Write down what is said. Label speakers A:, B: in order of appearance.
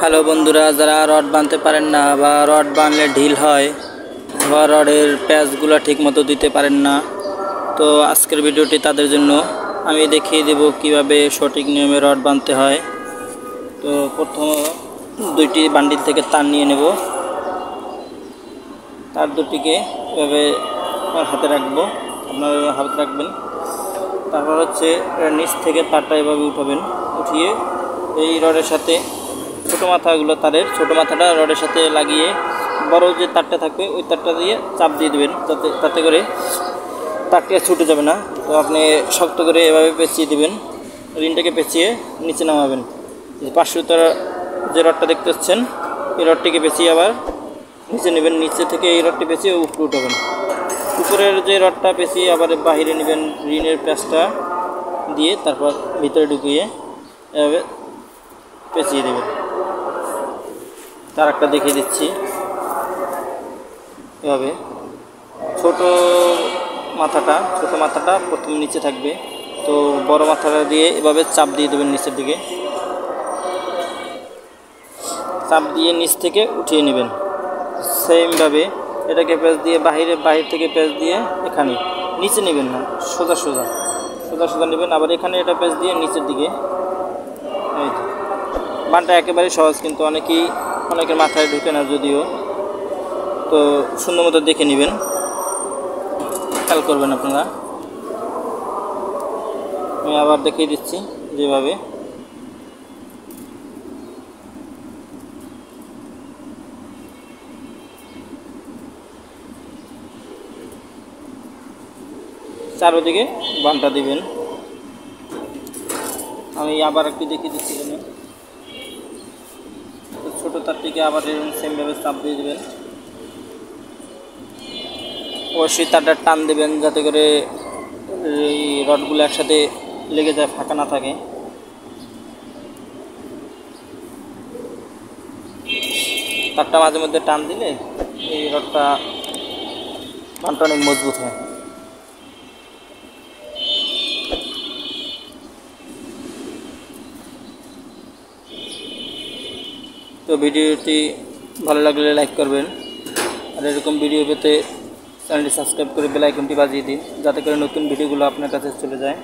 A: Hello বন্ধুরা, যারা rod বাঁধতে পারেন না বা রড বাঁধলে ঢিল হয় বা রডের প্যাচগুলো ঠিকমতো দিতে পারেন না, তো আজকের ভিডিওটি তাদের জন্য। আমি দেখিয়ে দেব কিভাবে সঠিক নিয়মে রড বাঁধতে হয়। তো প্রথম দুইটি বান্ডিল থেকে তার নিয়ে নেব, তার দুটিকে এভাবে আমার হাতে রাখবো, আপনারা হাতে রাখবেন। তারপর হচ্ছে নিচ থেকে তারটা এভাবে উঠাবেন, উঠিয়ে এই রডের সাথে ছোটো মাথাগুলো, তারের ছোটো মাথাটা রডের সাথে লাগিয়ে বড় যে তারটা থাকবে ওই তারটা দিয়ে চাপ দিয়ে দেবেন, তাতে করে তারটা ছুটে যাবে না। তো আপনি শক্ত করে এভাবে পেঁচিয়ে দেবেন, রিনটাকে পেঁচিয়ে নিচে নামাবেন। 500 তার যে রডটা দেখতে পাচ্ছেন এই রডটিকে পেঁচিয়ে আবার নিচে নেবেন, নিচে থেকে এই রডটি পেঁচিয়ে উপরে উঠাবেন। উপরের যে রডটা পেঁচিয়ে আবার বাহিরে নেবেন, রিনের প্যাচটা দিয়ে তারপর ভিতরে ঢুকিয়ে এভাবে পেঁচিয়ে দেবেন। তার একটা দেখিয়ে দিচ্ছি, এভাবে ছোট মাথাটা প্রথম নিচে থাকবে, তো বড় মাথাটা দিয়ে এভাবে চাপ দিয়ে দেবেন নিচের দিকে, চাপ দিয়ে নিচ থেকে উঠিয়ে নেবেন। সেমভাবে এটাকে প্যাচ দিয়ে বাহির থেকে প্যাচ দিয়ে এখানে নিচে নেবেন না, সোজা নেবেন। আবার এখানে এটা প্যাচ দিয়ে নিচের দিকে। এই তো বানটা একেবারে সহজ, কিন্তু অনেকের মাথায় ঢুকে না যদিও। তো সুন্দর মতো দেখে নেবেন, খেয়াল করবেন আপনারা। আমি আবার দেখিয়ে দিচ্ছি যেভাবে। চারোদিকে বানটা দিবেন। আমি আবার একটু দেখিয়ে দিচ্ছি, ছোটো তারটিকে আবার এরকম সেমভাবে চাপ দিয়ে দেবেন। অবশ্যই তারটা টান দেবেন যাতে করে এই রডগুলো একসাথে লেগে যায়, ফাঁকা না থাকে। তারটা মাঝে মধ্যে টান দিলে এই রডটা বানটা অনেক মজবুত হয়। তো ভিডিওটি ভালো লাগলে লাইক করবেন, আর এরকম ভিডিও পেতে চ্যানেলটি সাবস্ক্রাইব করে বেল আইকনটি বাজিয়ে দিন, যাতে করে নতুন ভিডিওগুলো আপনার কাছে চলে যায়।